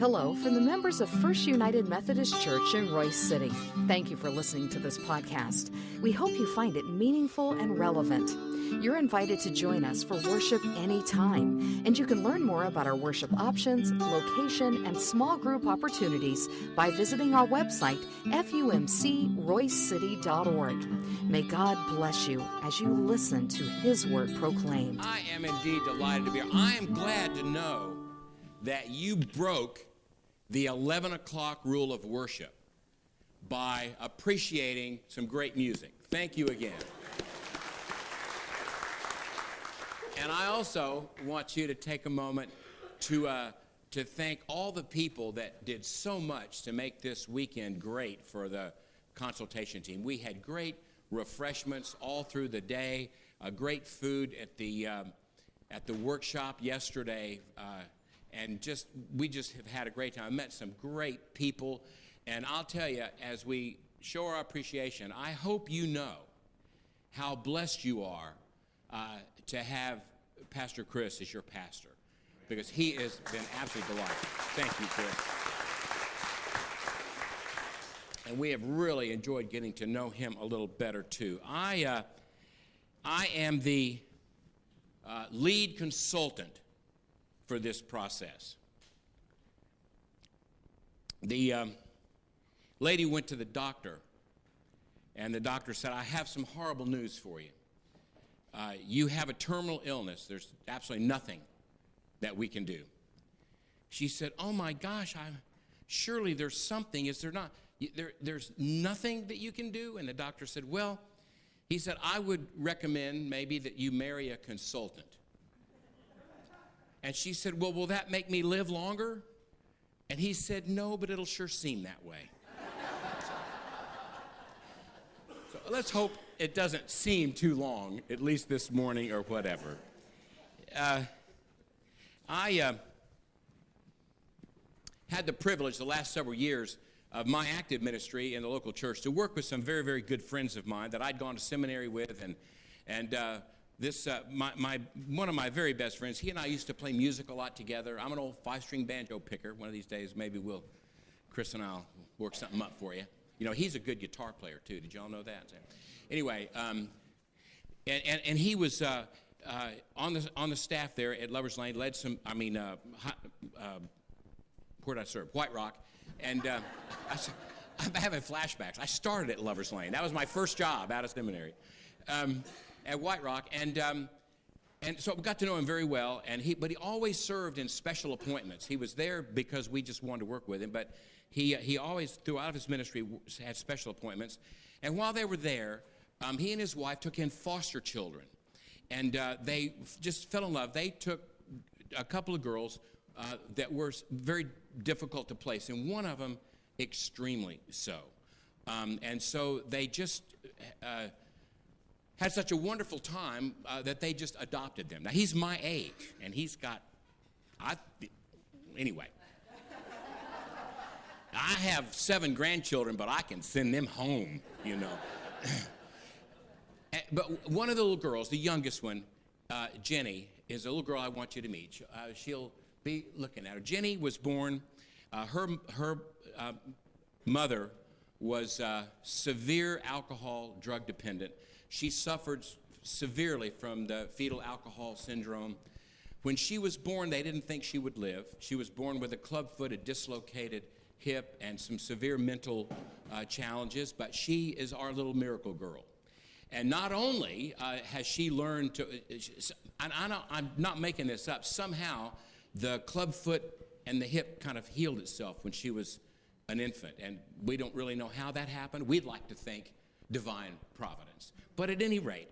Hello from the members of First United Methodist Church in Royse City. Thank you for listening to this podcast. We hope you find it meaningful and relevant. You're invited to join us for worship anytime, and you can learn more about our worship options, location, and small group opportunities by visiting our website, fumcroysecity.org. May God bless you as you listen to His Word proclaimed. I am indeed delighted to be here. I am glad to know that you broke the 11 o'clock rule of worship by appreciating some great music. Thank you again. And I also want you to take a moment to thank all the people that did so much to make this weekend great for the consultation team. We had great refreshments all through the day, great food at the workshop yesterday, and we just have had a great time. I met some great people, and I'll tell you, as we show our appreciation, I hope you know how blessed you are to have Pastor Chris as your pastor, because he has been absolutely delightful. Thank you, Chris. And we have really enjoyed getting to know him a little better, too. I am the lead consultant for this process. The lady went to the doctor, and the doctor said, I have some horrible news for you. You have a terminal illness. There's absolutely nothing that we can do. She said, oh my gosh, surely there's something. Is there not? There's nothing that you can do? And the doctor said, well, he said, I would recommend maybe that you marry a consultant. And she said, well, will that make me live longer? And he said, no, but it'll sure seem that way. So let's hope it doesn't seem too long, at least this morning or whatever. I had the privilege the last several years of my active ministry in the local church to work with some very, very good friends of mine that I'd gone to seminary with, and one of my very best friends, he and I used to play music a lot together. I'm an old 5-string banjo picker. One of these days, maybe Chris and I'll work something up for you. You know, he's a good guitar player, too. Did y'all know that? Anyway, and he was on the staff there at Lover's Lane, led some, where did I serve? White Rock. And I'm having flashbacks. I started at Lover's Lane. That was my first job out of seminary. At White Rock, and so we got to know him very well, but he always served in special appointments. He was there because we just wanted to work with him, but he always, throughout his ministry, had special appointments. And while they were there, he and his wife took in foster children, and they just fell in love. They took a couple of girls that were very difficult to place, and one of them extremely so. And so they just had such a wonderful time that they just adopted them. Now, he's my age, and he's got, anyway. I have 7 grandchildren, but I can send them home, you know. But one of the little girls, the youngest one, Jenny, is a little girl I want you to meet. She'll be looking at her. Jenny was born, her mother was severe alcohol drug dependent. She suffered severely from the fetal alcohol syndrome. When she was born, they didn't think she would live. She was born with a club-foot, a dislocated hip, and some severe mental challenges, but she is our little miracle girl. And not only has she learned to, I'm not making this up, somehow the club-foot and the hip kind of healed itself when she was an infant, and we don't really know how that happened. We'd like to think divine providence. But at any rate,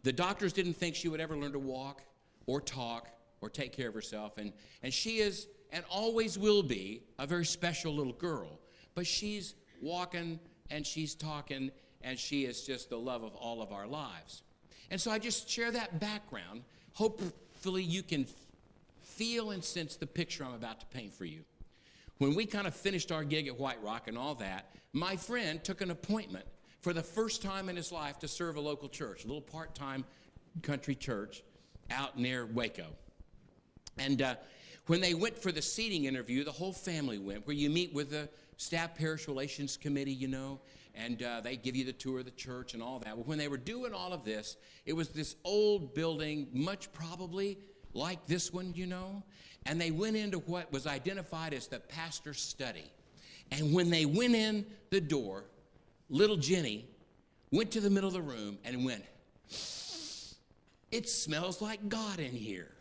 the doctors didn't think she would ever learn to walk or talk or take care of herself. And she is, and always will be, a very special little girl. But she's walking and she's talking, and she is just the love of all of our lives. And so I just share that background. Hopefully you can feel and sense the picture I'm about to paint for you. When we kind of finished our gig at White Rock and all that, my friend took an appointment for the first time in his life to serve a local church, a little part-time country church out near Waco. And When they went for the seating interview, the whole family went, where you meet with the staff parish relations committee, and they give you the tour of the church and all that. Well, when they were doing all of this, it was this old building, much probably like this one, and they went into what was identified as the pastor's study. And when they went in the door, little Jenny went to the middle of the room and went, "It smells like God in here."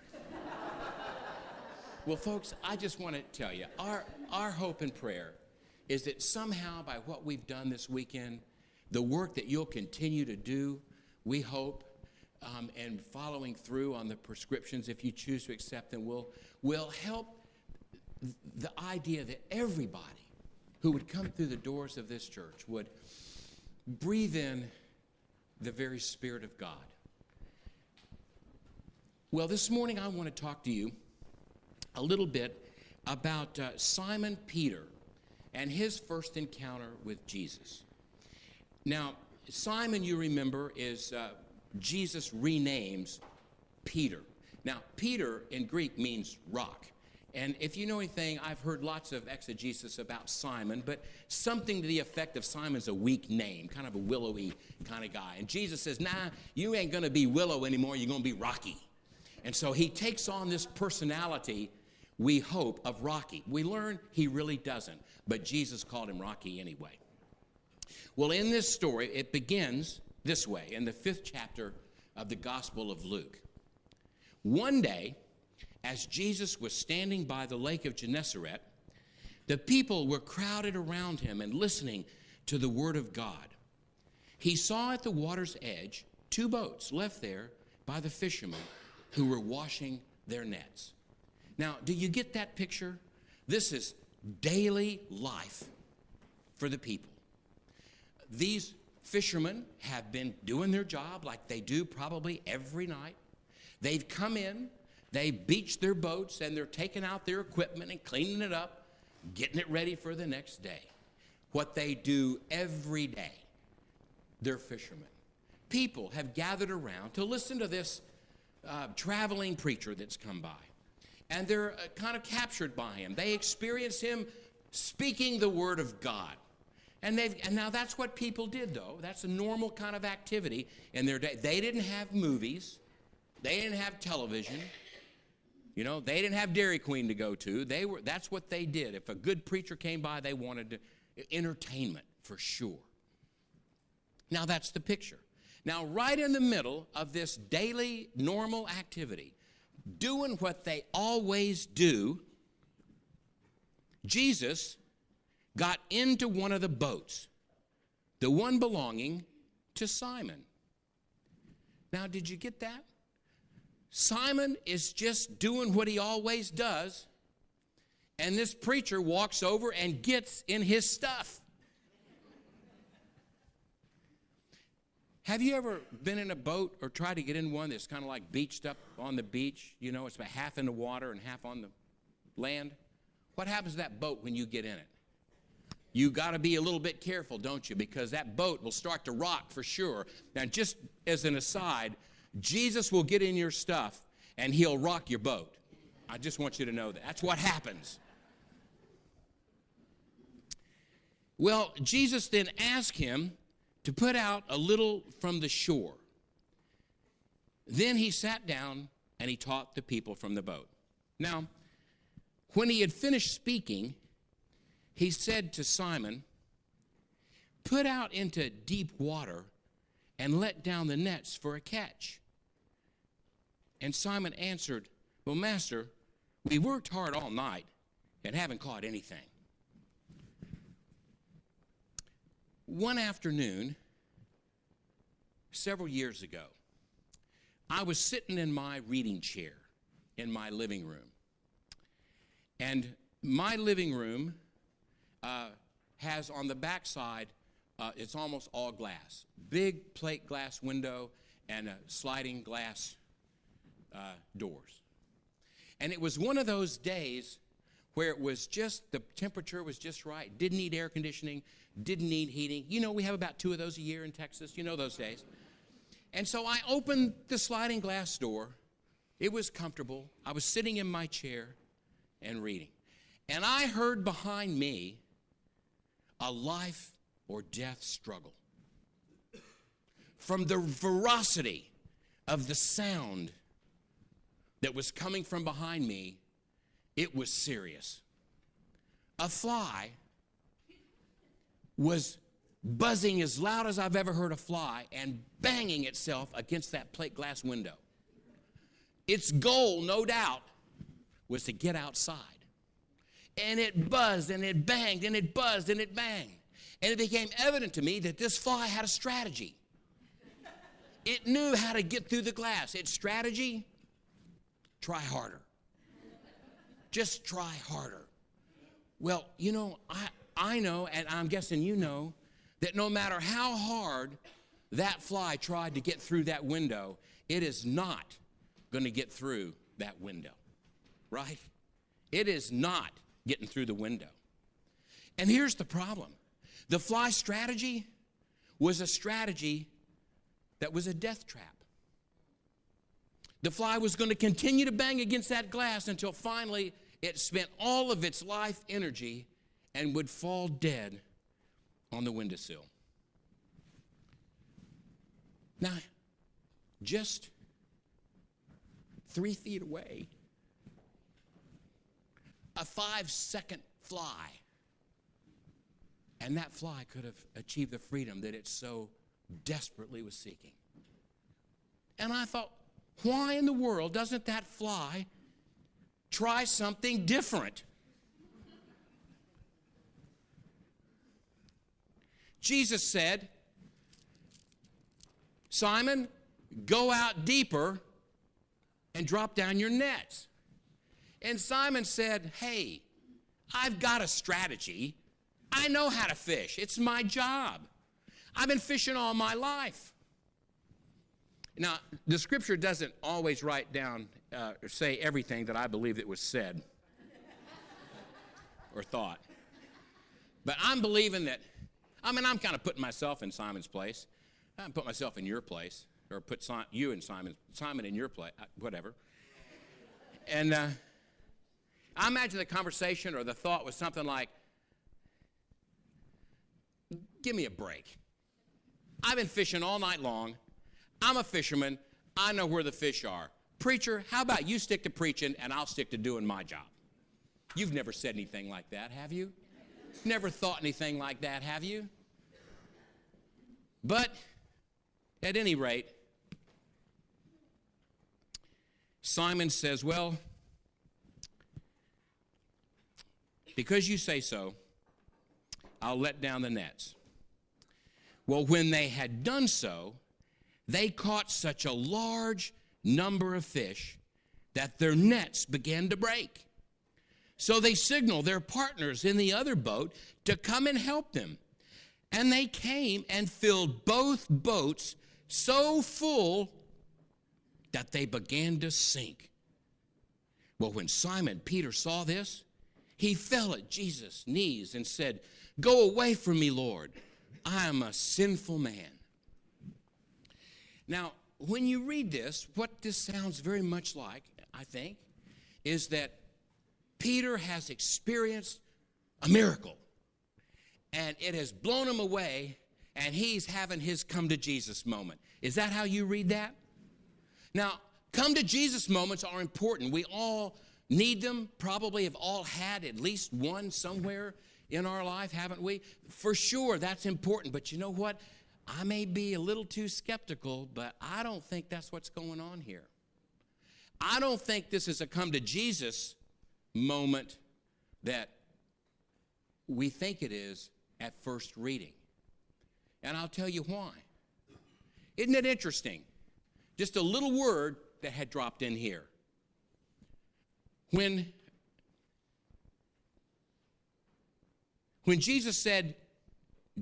Well, folks, I just want to tell you, our hope and prayer is that somehow by what we've done this weekend, the work that you'll continue to do, we hope, and following through on the prescriptions, if you choose to accept them, will help the idea that everybody who would come through the doors of this church would breathe in the very Spirit of God. Well, this morning I want to talk to you a little bit about Simon Peter and his first encounter with Jesus. Now, Simon, you remember, is Jesus renames Peter. Now, Peter in Greek means rock. And if you know anything, I've heard lots of exegesis about Simon, but something to the effect of Simon's a weak name, kind of a willowy kind of guy. And Jesus says, nah, you ain't going to be willow anymore, you're going to be rocky. And so he takes on this personality, we hope, of Rocky. We learn he really doesn't, but Jesus called him Rocky anyway. Well, in this story, it begins this way, in the 5th chapter of the Gospel of Luke. One day, as Jesus was standing by the lake of Gennesaret, the people were crowded around him and listening to the word of God. He saw at the water's edge 2 boats left there by the fishermen who were washing their nets. Now, do you get that picture? This is daily life for the people. These fishermen have been doing their job like they do probably every night. They've come in, they beached their boats, and they're taking out their equipment and cleaning it up, getting it ready for the next day. What they do every day, they're fishermen. People have gathered around to listen to this traveling preacher that's come by. And they're kind of captured by him. They experience him speaking the word of God. And now that's what people did, though. That's a normal kind of activity in their day. They didn't have movies. They didn't have television. They didn't have Dairy Queen to go to. That's what they did. If a good preacher came by, they wanted entertainment for sure. Now that's the picture. Now, right in the middle of this daily normal activity, doing what they always do, Jesus got into one of the boats, the one belonging to Simon. Now, did you get that? Simon is just doing what he always does, and this preacher walks over and gets in his stuff. Have you ever been in a boat or tried to get in one that's kind of like beached up on the beach? It's about half in the water and half on the land. What happens to that boat when you get in it? You got to be a little bit careful, don't you? Because that boat will start to rock for sure. Now, just as an aside, Jesus will get in your stuff and he'll rock your boat. I just want you to know that. That's what happens. Well, Jesus then asked him to put out a little from the shore. Then he sat down and he taught the people from the boat. Now, when he had finished speaking, he said to Simon, "Put out into deep water and let down the nets for a catch." And Simon answered, "Well, Master, we worked hard all night and haven't caught anything." One afternoon, several years ago, I was sitting in my reading chair in my living room. And my living room has on the back side, it's almost all glass. Big plate glass window and sliding glass doors. And it was one of those days where it was just, the temperature was just right, didn't need air conditioning, didn't need heating. We have about 2 of those a year in Texas, those days. And so I opened the sliding glass door. It was comfortable. I was sitting in my chair, and reading. And I heard behind me a life or death struggle. From the ferocity of the sound that was coming from behind me, it was serious. A fly was buzzing as loud as I've ever heard a fly and banging itself against that plate glass window. Its goal, no doubt, was to get outside. And it buzzed and it banged and it buzzed and it banged. And it became evident to me that this fly had a strategy. It knew how to get through the glass. Its strategy, try harder. Just try harder. Well, you know, I know, and I'm guessing you know, that no matter how hard that fly tried to get through that window, it is not going to get through that window, right? It is not getting through the window. And here's the problem. The fly strategy was a strategy that was a death trap. The fly was going to continue to bang against that glass until finally it spent all of its life energy and would fall dead on the windowsill. Now, just 3 feet away, a 5-second fly, and that fly could have achieved the freedom that it so desperately was seeking. And I thought, why in the world doesn't that fly try something different? Jesus said, Simon, go out deeper and drop down your nets. And Simon said, hey, I've got a strategy. I know how to fish. It's my job. I've been fishing all my life. Now, the scripture doesn't always write down or say everything that I believe that was said or thought. But I'm believing that, I'm kind of putting myself in Simon's place. I put myself in your place, or put you in Simon in your place, whatever. And I imagine the conversation or the thought was something like, give me a break. I've been fishing all night long. I'm a fisherman. I know where the fish are. Preacher, how about you stick to preaching and I'll stick to doing my job? You've never said anything like that, have you? Never thought anything like that, have you? But at any rate, Simon says, well, because you say so, I'll let down the nets. Well, when they had done so, they caught such a large number of fish that their nets began to break. So they signaled their partners in the other boat to come and help them. And they came and filled both boats so full that they began to sink. Well, when Simon Peter saw this, he fell at Jesus' knees and said, "Go away from me, Lord. I am a sinful man." Now, when you read this, what this sounds very much like, I think, is that Peter has experienced a miracle, and it has blown him away, and he's having his come to Jesus moment. Is that how you read that? Now, come to Jesus moments are important. We all need them, probably have all had at least one somewhere in our life, haven't we? For sure, that's important, but you know what? I may be a little too skeptical, but I don't think that's what's going on here. I don't think this is a come to Jesus moment that we think it is at first reading. And I'll tell you why. Isn't it interesting? Just a little word that had dropped in here. When Jesus said,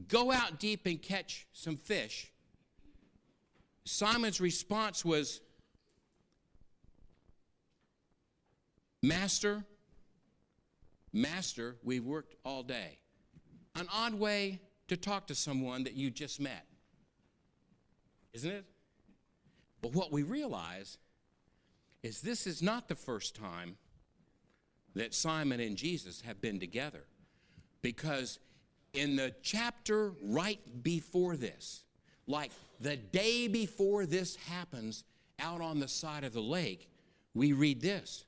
"Go out deep and catch some fish," Simon's response was, Master, we've worked all day." An odd way to talk to someone that you just met, isn't it? But what we realize is this is not the first time that Simon and Jesus have been together. Because in the chapter right before this, like the day before this happens out on the side of the lake, we read this.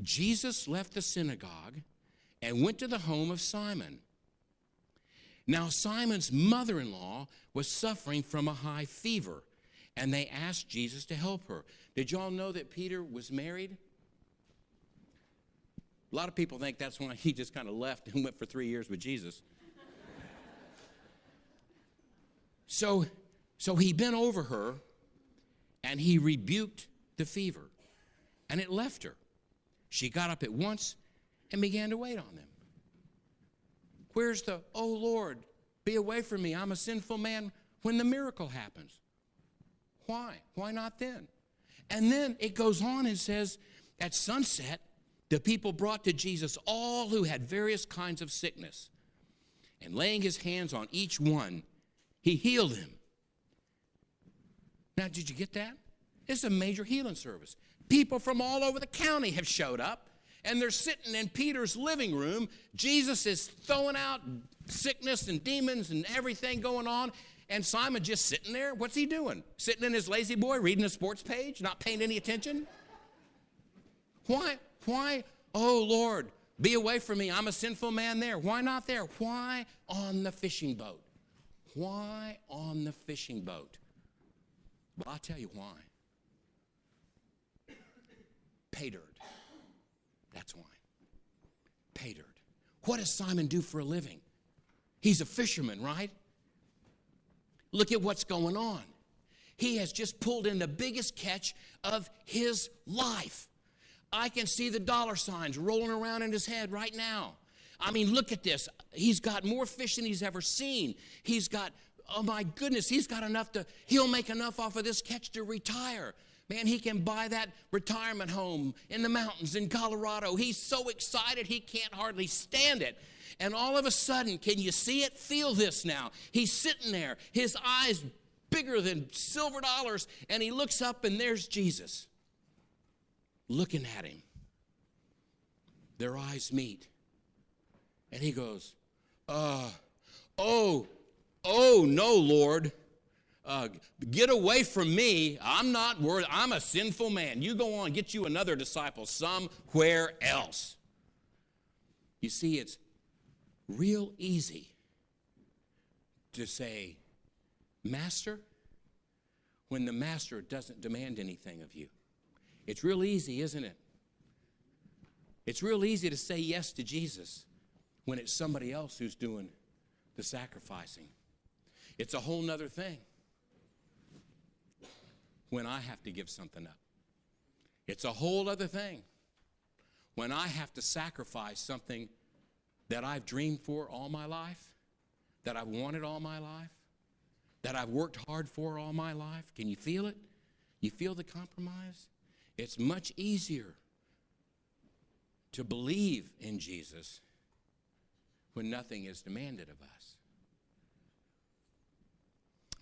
Jesus left the synagogue and went to the home of Simon. Now Simon's mother-in-law was suffering from a high fever, and they asked Jesus to help her. Did y'all know that Peter was married? A lot of people think that's why he just kind of left and went for 3 years with Jesus. So he bent over her, and he rebuked the fever, and it left her. She got up at once and began to wait on them. Where's the, oh Lord, be away from me, I'm a sinful man, when the miracle happens? Why? Why not then? And then it goes on and says, at sunset, the people brought to Jesus all who had various kinds of sickness. And laying his hands on each one, he healed him. Now, did you get that? It's a major healing service. People from all over the county have showed up, and they're sitting in Peter's living room. Jesus is throwing out sickness and demons and everything going on, and Simon just sitting there. What's he doing? Sitting in his lazy boy, reading a sports page, not paying any attention? Why? Oh, Lord, be away from me. I'm a sinful man there. Why not there? Why on the fishing boat? Why on the fishing boat? Well, I'll tell you why. Pay dirt. That's why. Pay dirt. What does Simon do for a living? He's a fisherman, right? Look at what's going on. He has just pulled in the biggest catch of his life. I can see the dollar signs rolling around in his head right now. I mean, look at this. He's got more fish than he's ever seen. He's got, oh my goodness, he'll make enough off of this catch to retire. Man, he can buy that retirement home in the mountains in Colorado. He's so excited he can't hardly stand it. And all of a sudden, can you see it? Feel this now. He's sitting there, his eyes bigger than silver dollars, and he looks up and there's Jesus looking at him. Their eyes meet. And he goes, oh, no, Lord. Get away from me. I'm not worthy. I'm a sinful man. You go on, get you another disciple somewhere else. You see, it's real easy to say, Master, when the master doesn't demand anything of you. It's real easy, isn't it? It's real easy to say yes to Jesus when it's somebody else who's doing the sacrificing. It's a whole nother thing when I have to give something up. It's a whole other thing when I have to sacrifice something that I've dreamed for all my life, that I've wanted all my life, that I've worked hard for all my life. Can you feel it? You feel the compromise? It's much easier to believe in Jesus when nothing is demanded of us.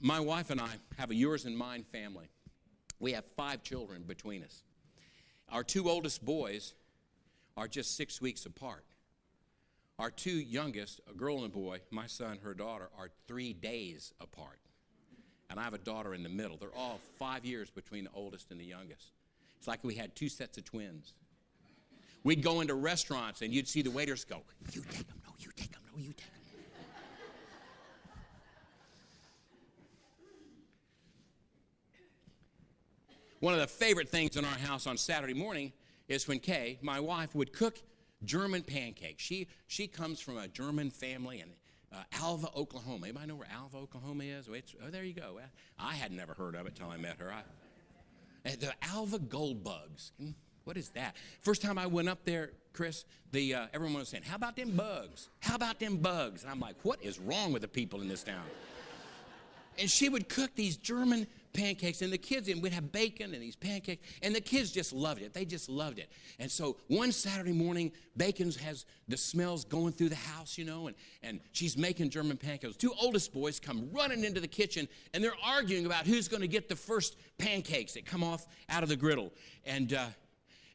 My wife and I have a yours and mine family. We have 5 children between us. Our 2 oldest boys are just 6 weeks apart. Our 2 youngest, a girl and a boy, my son, her daughter, are 3 days apart. And I have a daughter in the middle. They're all 5 years between the oldest and the youngest. It's like we had 2 sets of twins. We'd go into restaurants and you'd see the waiters go, you take them, no, you take them, no, you take them. One of the favorite things in our house on Saturday morning is when Kay, my wife, would cook German pancakes. She comes from a German family in Alva, Oklahoma. Anybody know where Alva, Oklahoma is? Oh, there you go. I had never heard of it till I met her. The Alva Gold Bugs. What is that? First time I went up there, Chris, everyone was saying, how about them bugs? How about them bugs? And I'm like, what is wrong with the people in this town? And she would cook these German pancakes, and the kids, and we'd have bacon and these pancakes, and the kids just loved it. They just loved it. And so one Saturday morning, bacon has the smells going through the house, you know, and she's making German pancakes. 2 oldest boys come running into the kitchen, and they're arguing about who's going to get the first pancakes that come off out of the griddle. And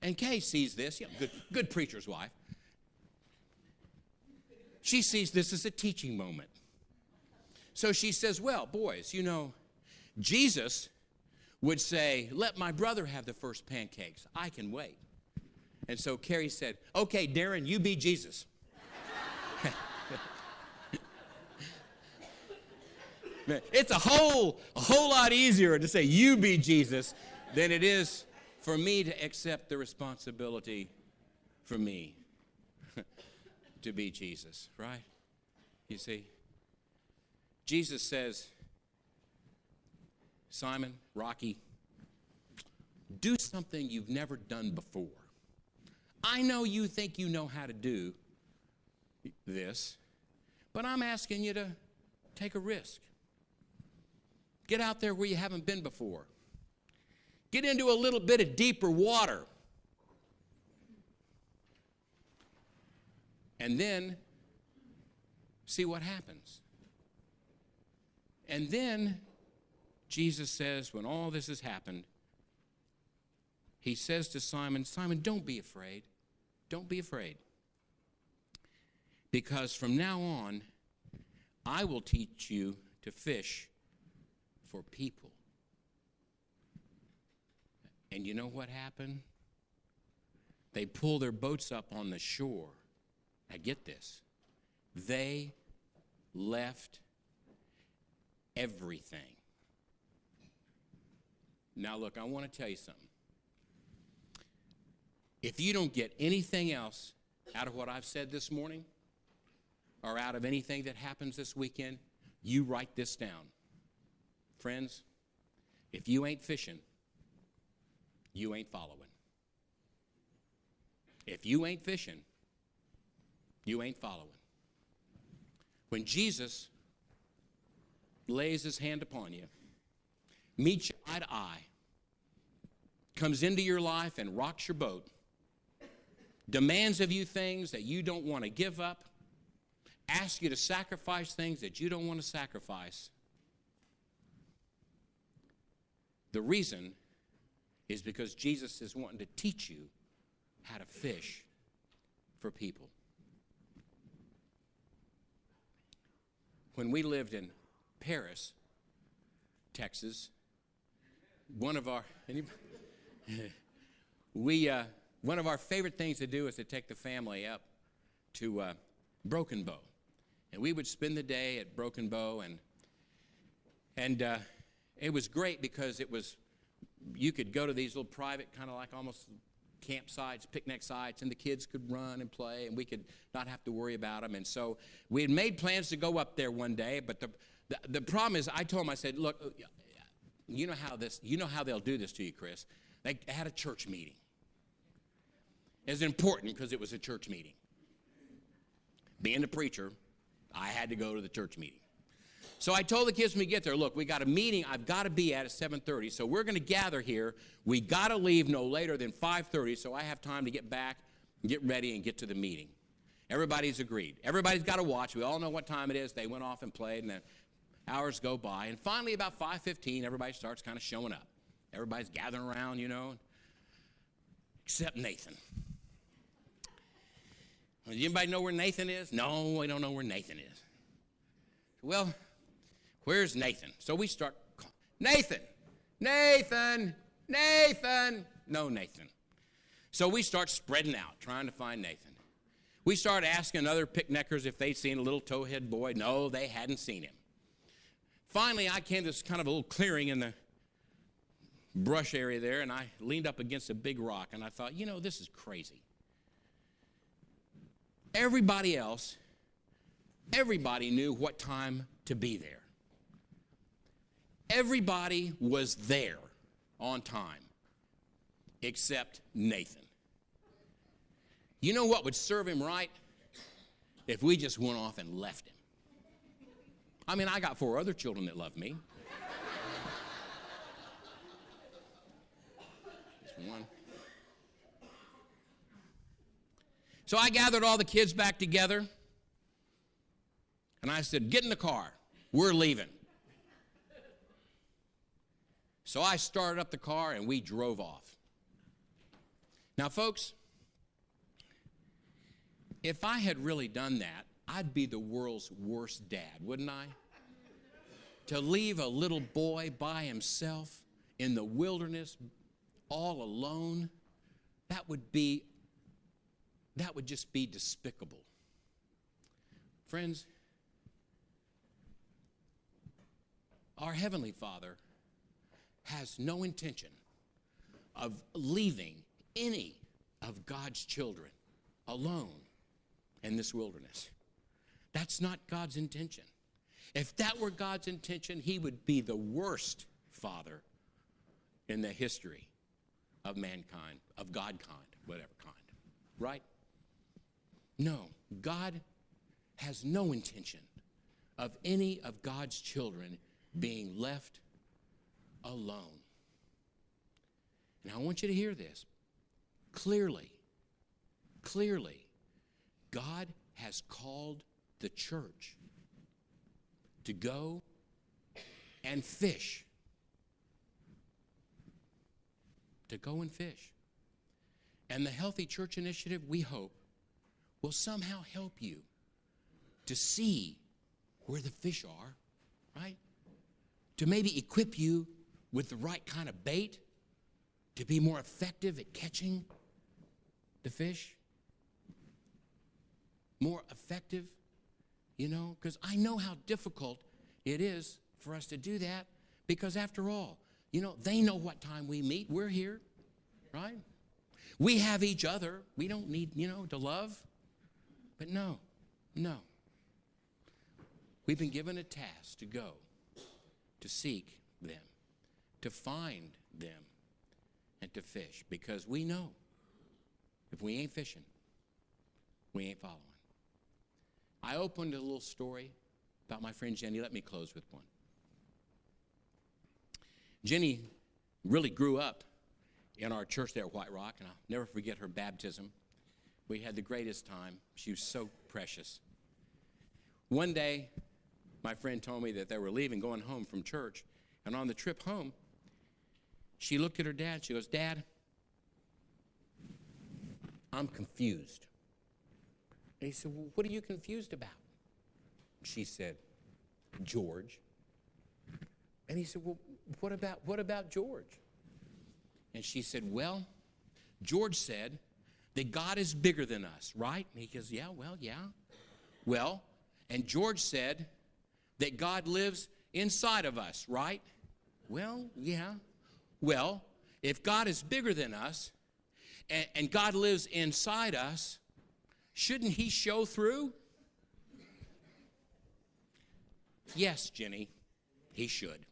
And Kay sees this, good preacher's wife. She sees this as a teaching moment. So she says, well, boys, Jesus would say, let my brother have the first pancakes. I can wait. And so Carrie said, okay, Darren, you be Jesus. It's a whole lot easier to say you be Jesus than it is for me to accept the responsibility for me to be Jesus, right? You see? Jesus says, Simon, Rocky, do something you've never done before. I know you think you know how to do this, but I'm asking you to take a risk. Get out there where you haven't been before. Get into a little bit of deeper water. And then see what happens. And then Jesus says, when all this has happened, he says to Simon, Simon, don't be afraid. Don't be afraid. Because from now on, I will teach you to fish for people. And you know what happened? They pull their boats up on the shore. Now get this. They left everything. Now look, I want to tell you something. If you don't get anything else out of what I've said this morning, or out of anything that happens this weekend, you write this down. Friends, if you ain't fishing, you ain't following. If you ain't fishing, you ain't following. When Jesus lays his hand upon you, meets you eye to eye, comes into your life and rocks your boat, demands of you things that you don't want to give up, asks you to sacrifice things that you don't want to sacrifice, the reason is because Jesus is wanting to teach you how to fish for people. When we lived in Paris, Texas, one of our favorite things to do is to take the family up to Broken Bow, and we would spend the day at Broken Bow, and it was great because you could go to these little private kind of like almost campsites, picnic sites, and the kids could run and play, and we could not have to worry about them. And so we had made plans to go up there one day, but the problem is, I told them, I said, look, you know how they'll do this to you, Chris. They had a church meeting. It was important because it was a church meeting. Being a preacher, I had to go to the church meeting. So I told the kids when we get there, look, we got a meeting I've got to be at 7:30, so we're going to gather here. We got to leave no later than 5:30, so I have time to get back, get ready, and get to the meeting. Everybody's agreed. Everybody's got to watch. We all know what time it is. They went off and played, and the hours go by. And finally, about 5:15, everybody starts kind of showing up. Everybody's gathering around, except Nathan. Does anybody know where Nathan is? No, we don't know where Nathan is. Well, where's Nathan? So we start calling, Nathan, Nathan, Nathan. No Nathan. So we start spreading out, trying to find Nathan. We start asking other picnickers if they'd seen a little towhead boy. No, they hadn't seen him. Finally, I came to this kind of a little clearing in the brush area there, and I leaned up against a big rock, and I thought, this is crazy. Everybody knew what time to be there. Everybody was there on time, except Nathan. You know what would serve him right? If we just went off and left him. I mean, I got 4 other children that love me. Just one. So I gathered all the kids back together, and I said, get in the car. We're leaving. So I started up the car, and we drove off. Now, folks, if I had really done that, I'd be the world's worst dad, wouldn't I? To leave a little boy by himself in the wilderness, all alone, that would just be despicable. Friends, our Heavenly Father has no intention of leaving any of God's children alone in this wilderness. That's not God's intention. If that were God's intention, he would be the worst father in the history of mankind, of God kind, whatever kind, right? No, God has no intention of any of God's children being left alone. And I want you to hear this. Clearly, God has called the church to go and fish. To go and fish. And the Healthy Church Initiative, we hope, will somehow help you to see where the fish are, right? To maybe equip you with the right kind of bait to be more effective at catching the fish. More effective, because I know how difficult it is for us to do that, because after all, they know what time we meet. We're here, right? We have each other. We don't need, to love. But no. We've been given a task to go, to seek them, to find them, and to fish, because we know if we ain't fishing, we ain't following. I opened a little story about my friend Jenny. Let me close with one. Jenny really grew up in our church there at White Rock, and I'll never forget her baptism. We had the greatest time. She was so precious. One day, my friend told me that they were leaving, going home from church, and on the trip home, she looked at her dad. She goes, "Dad, I'm confused." And he said, "Well, what are you confused about?" She said, "George." And he said, "Well, what about George?" And she said, "Well, George said that God is bigger than us, right?" And he goes, "Yeah. Well, and George said that God lives inside of us, right?" "Well, yeah." "Well, if God is bigger than us and God lives inside us, shouldn't he show through?" "Yes, Jenny, he should."